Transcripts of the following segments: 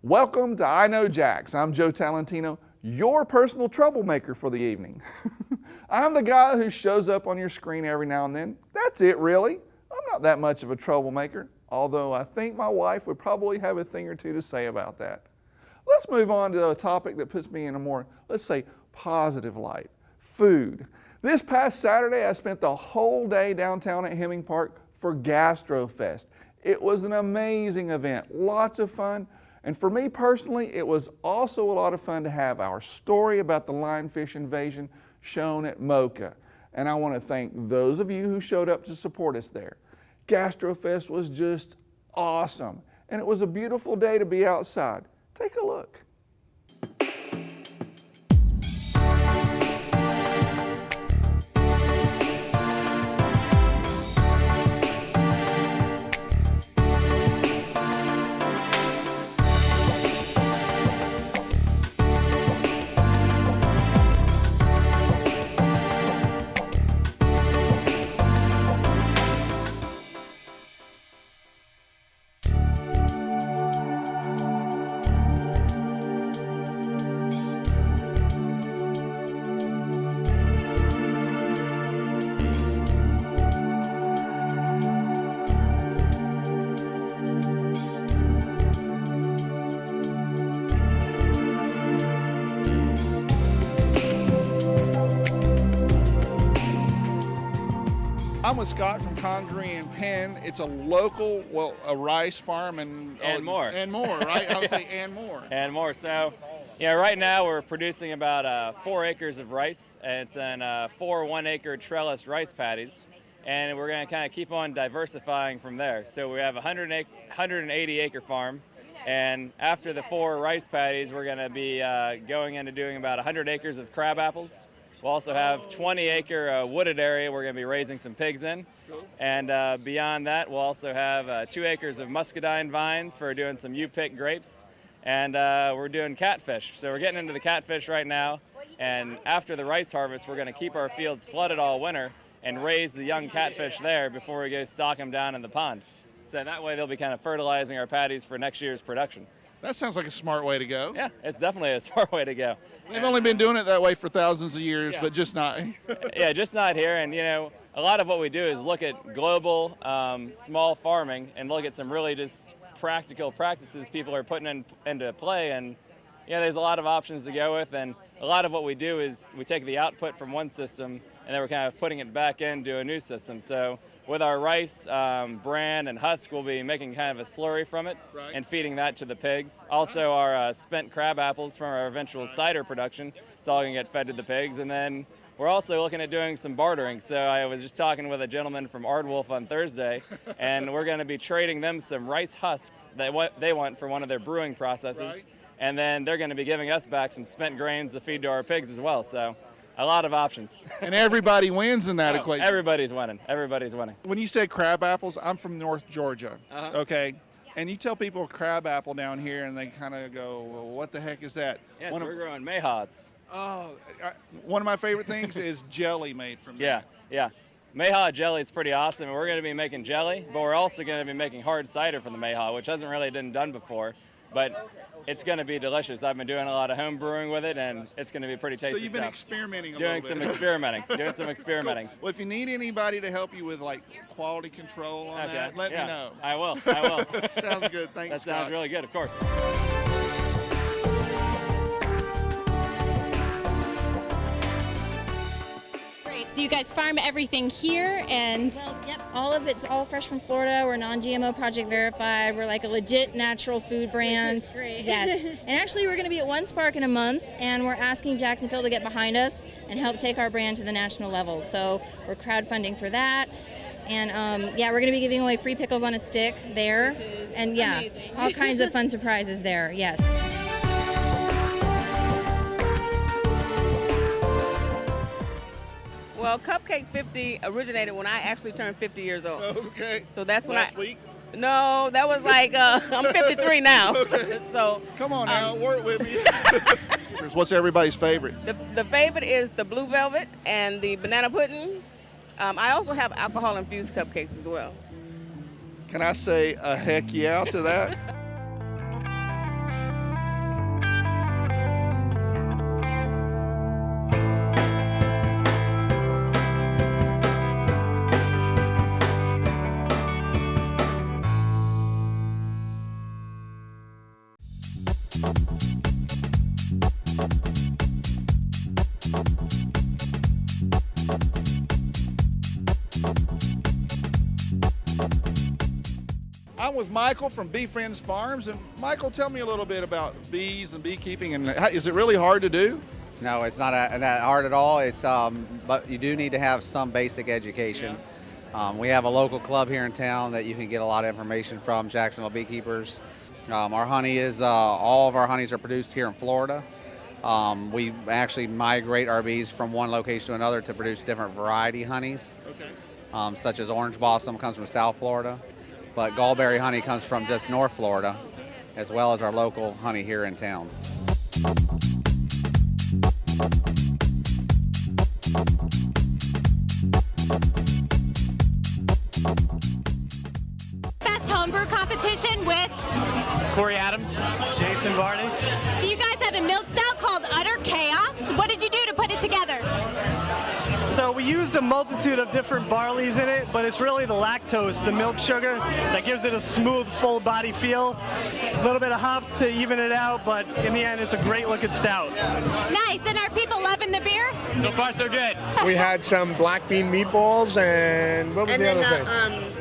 Welcome to I Know Jax. I'm Joe Talentino, your personal troublemaker for the evening. I'm the guy who shows up on your screen every now and then. That's it, really. I'm not that much of a troublemaker, although I think my wife would probably have a thing or two to say about that. Let's move on to a topic that puts me in a more, let's say, positive light. Food. This past Saturday, I spent the whole day downtown at Hemming Park for GastroFest. It was an amazing event, lots of fun. And for me personally, it was also a lot of fun to have our story about the lionfish invasion shown at MoCA. And I want to thank those of you who showed up to support us there. GastroFest was just awesome. And it was a beautiful day to be outside. Take a look. I'm with Scott from Congaree and Penn. It's a local, a rice farm and more. And more, right? I would say and more. And more. So, yeah, right now we're producing about 4 acres of rice. And it's in 4 1-acre trellis rice paddies. And we're going to kind of keep on diversifying from there. So we have a 180-acre farm. And after the 4 rice paddies, we're going to be going into doing about 100 acres of crab apples. We'll also have 20-acre wooded area we're going to be raising some pigs in. And beyond that, we'll also have 2 acres of muscadine vines for doing some U-pick grapes. And we're doing catfish. So we're getting into the catfish right now. And after the rice harvest, we're going to keep our fields flooded all winter and raise the young catfish there before we go stock them down in the pond. So that way they'll be kind of fertilizing our paddies for next year's production. That sounds like a smart way to go. Yeah, it's definitely a smart way to go. They've only been doing it that way for thousands of years, but just not. Yeah, just not here. And, you know, a lot of what we do is look at global small farming and look at some really just practical practices people are putting into play. And, you know, there's a lot of options to go with. And a lot of what we do is we take the output from one system and then we're kind of putting it back into a new system. So with our rice bran and husk, we'll be making kind of a slurry from it and feeding that to the pigs. Also, our spent crab apples from our eventual cider production, it's all going to get fed to the pigs. And then we're also looking at doing some bartering. So I was just talking with a gentleman from Ardwolf on Thursday, and we're going to be trading them some rice husks that they want for one of their brewing processes. And then they're going to be giving us back some spent grains to feed to our pigs as well. So a lot of options. And everybody wins in that equation. Everybody's winning. Everybody's winning. When you said crab apples, I'm from North Georgia, okay? And you tell people crab apple down here, and they kind of go, well, what the heck is that? Yeah, so we're growing mayhaws. Oh, one of my favorite things is jelly made from that. Yeah. Mayhaw jelly is pretty awesome, and we're going to be making jelly, but we're also going to be making hard cider from the mayhaw, which hasn't really been done before. But it's going to be delicious. I've been doing a lot of home brewing with it, and it's going to be pretty tasty. So you've been experimenting a little bit. Doing some experimenting. Cool. Well, if you need anybody to help you with like quality control on that, let me know. I will. Sounds good. Thanks, That Scott. sounds really good, of course. So you guys farm everything here, and Yep, all of it's all fresh from Florida. We're non-GMO project verified. We're like a legit natural food brand. Which is great. Yes. And actually we're going to be at One Spark in a month, and we're asking Jacksonville to get behind us and help take our brand to the national level. So we're crowdfunding for that. And we're going to be giving away free pickles on a stick there. And amazing. All kinds of fun surprises there. Yes. Well, Cupcake 50 originated when I actually turned 50 years old. Okay. So that's when Last week? No, that was like, I'm 53 now. Okay. So come on now, work with me. What's everybody's favorite? The favorite is the blue velvet and the banana pudding. I also have alcohol-infused cupcakes as well. Can I say a heck yeah to that? I'm with Michael from Bee Friends Farms, and Michael, tell me a little bit about bees and beekeeping, and is it really hard to do? No, it's not that hard at all. It's but you do need to have some basic education. We have a local club here in town that you can get a lot of information from, Jacksonville Beekeepers. Our honey is, all of our honeys are produced here in Florida. We actually migrate our bees from one location to another to produce different variety honeys, such as orange blossom comes from South Florida, but gallberry honey comes from just North Florida, as well as our local honey here in town. Best homebrew competition with. Corey Adams. Jason Varney. So you guys have a milk stout called Utter Chaos. What did you do to put it together? So we used a multitude of different barleys in it, but it's really the lactose, the milk sugar, that gives it a smooth, full body feel. A little bit of hops to even it out, but in the end, it's a great looking stout. Nice. And are people loving the beer? So far, so good. We had some black bean meatballs and what was the other thing?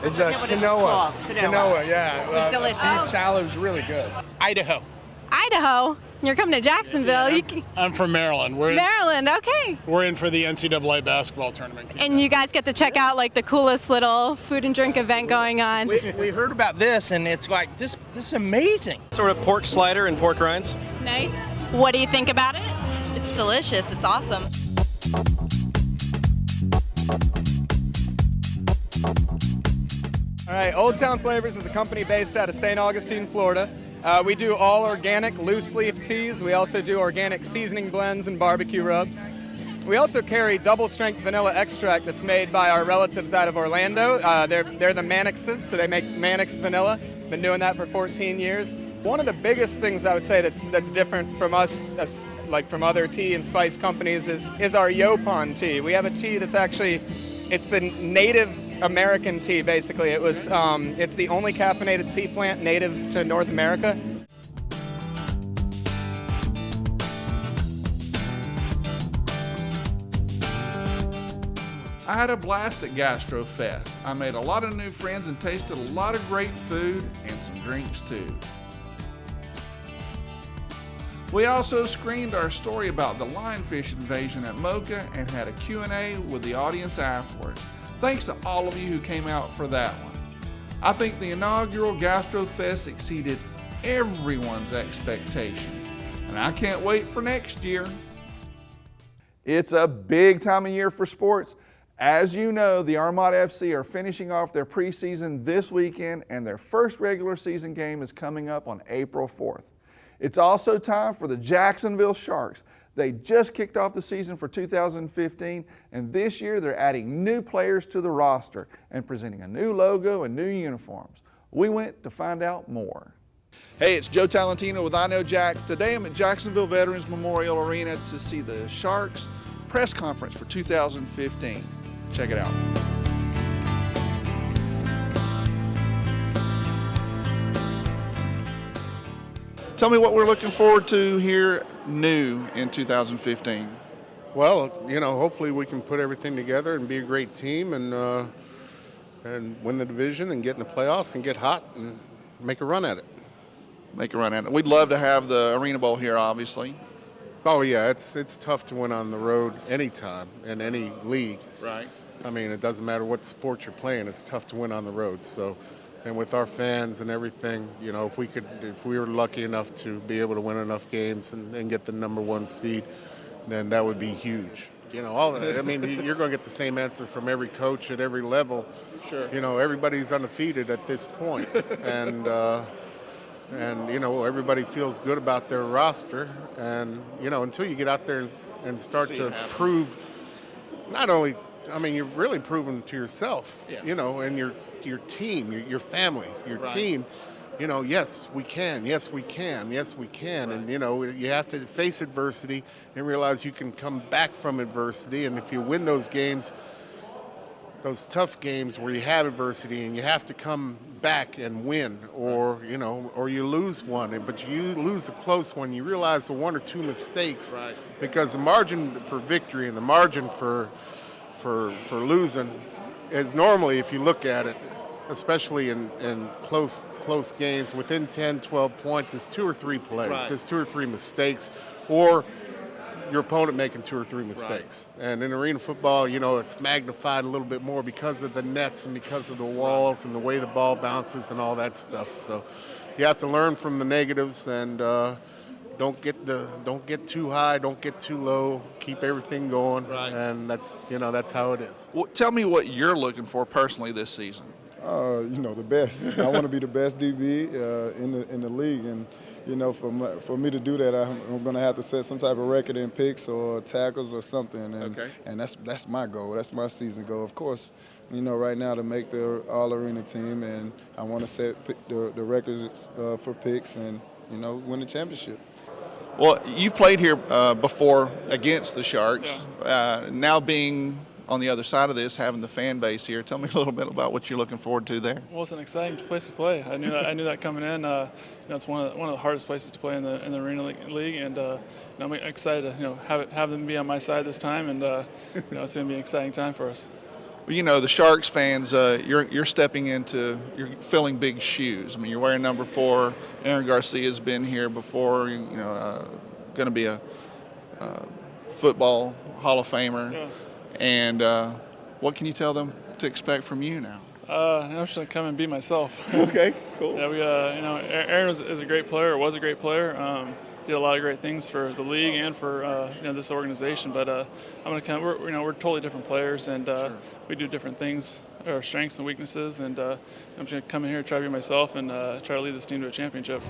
It's a quinoa. Quinoa, yeah. It was delicious. Beef salad was really good. Idaho. Idaho. You're coming to Jacksonville. I'm from Maryland. Maryland, okay. We're in for the NCAA basketball tournament. And you guys get to check out like the coolest little food and drink event going on. We heard about this, and it's like, this is amazing. Sort of pork slider and pork rinds. Nice. What do you think about it? It's delicious. It's awesome. All right, Old Town Flavors is a company based out of St. Augustine, Florida. We do all organic loose leaf teas. We also do organic seasoning blends and barbecue rubs. We also carry double strength vanilla extract that's made by our relatives out of Orlando. They're the Mannixes, so they make Mannix vanilla. Been doing that for 14 years. One of the biggest things I would say that's different from us, like from other tea and spice companies, is our Yopon tea. We have a tea that's actually, it's the native American tea, basically. It's the only caffeinated tea plant native to North America. I had a blast at Gastro Fest. I made a lot of new friends and tasted a lot of great food and some drinks too. We also screened our story about the lionfish invasion at Mocha and had a Q&A with the audience afterwards. Thanks to all of you who came out for that one. I think the inaugural Gastro Fest exceeded everyone's expectation, and I can't wait for next year. It's a big time of year for sports. As you know, the Armada FC are finishing off their preseason this weekend, and their first regular season game is coming up on April 4th. It's also time for the Jacksonville Sharks. They just kicked off the season for 2015, and this year they're adding new players to the roster and presenting a new logo and new uniforms. We went to find out more. Hey, it's Joe Talentino with I Know Jacks. Today I'm at Jacksonville Veterans Memorial Arena to see the Sharks press conference for 2015. Check it out. Tell me what we're looking forward to here new in 2015. Well, hopefully we can put everything together and be a great team and win the division and get in the playoffs and get hot and make a run at it. Make a run at it. We'd love to have the Arena Bowl here, obviously. Oh yeah, it's tough to win on the road anytime in any league. Right. I mean, it doesn't matter what sport you're playing, it's tough to win on the road. So, and with our fans and everything, if we were lucky enough to be able to win enough games and get the number one seed, then that would be huge. You're going to get the same answer from every coach at every level. Sure. Everybody's undefeated at this point. and everybody feels good about their roster. And, until you get out there and start to prove, not only, you're really proving to yourself, and your team, your family, your team, yes, we can, yes, we can, yes, we can. Right. And, you have to face adversity and realize you can come back from adversity. And if you win those games, those tough games where you have adversity and you have to come back and win, or or you lose one, but you lose a close one. You realize the one or two mistakes, because the margin for victory and the margin for losing is normally, if you look at it, especially in close games within 10, 12 points, it's 2 or 3 plays, just 2 or 3 mistakes, or your opponent making 2 or 3 mistakes. And in arena football, it's magnified a little bit more because of the nets and because of the walls and the way the ball bounces and all that stuff. So you have to learn from the negatives, and don't get too high, don't get too low, keep everything going. And that's how it is. Well, tell me what you're looking for personally this season. The best. I want to be the best DB in the league, and for me to do that, I'm going to have to set some type of record in picks or tackles or something, and that's my goal. That's my season goal. Of course, right now to make the All-Arena team, and I want to set the records for picks and win the championship. Well, you've played here before against the Sharks. Now being on the other side of this, having the fan base here, tell me a little bit about what you're looking forward to there. Well, it's an exciting place to play. I knew that coming in. It's one of the hardest places to play in the Arena League, and I'm excited to have them be on my side this time, and it's going to be an exciting time for us. Well, the Sharks fans, you're stepping into, you're filling big shoes. I mean, you're wearing number 4. Aaron Garcia's been here before. Going to be a football Hall of Famer. Yeah. And what can you tell them to expect from you now? I'm just gonna come and be myself. Okay, cool. Yeah, Aaron is a great player. Was a great player. Did a lot of great things for the league and for this organization. But I'm gonna come. We're totally different players, and we do different things, our strengths and weaknesses. And I'm just gonna come in here, try to be myself, and try to lead this team to a championship.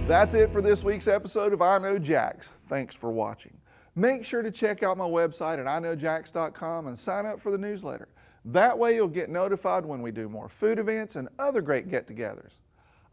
That's it for this week's episode of I Know Jax. Thanks for watching. Make sure to check out my website at iknowjax.com and sign up for the newsletter. That way you'll get notified when we do more food events and other great get-togethers.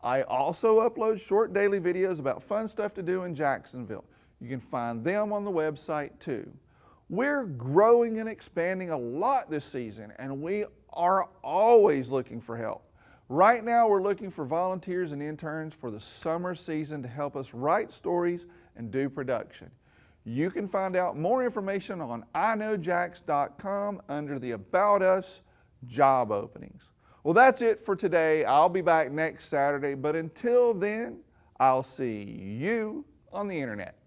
I also upload short daily videos about fun stuff to do in Jacksonville. You can find them on the website too. We're growing and expanding a lot this season, and we are always looking for help. Right now, we're looking for volunteers and interns for the summer season to help us write stories and do production. You can find out more information on iknowjax.com under the About Us job openings. Well, that's it for today. I'll be back next Saturday, but until then, I'll see you on the internet.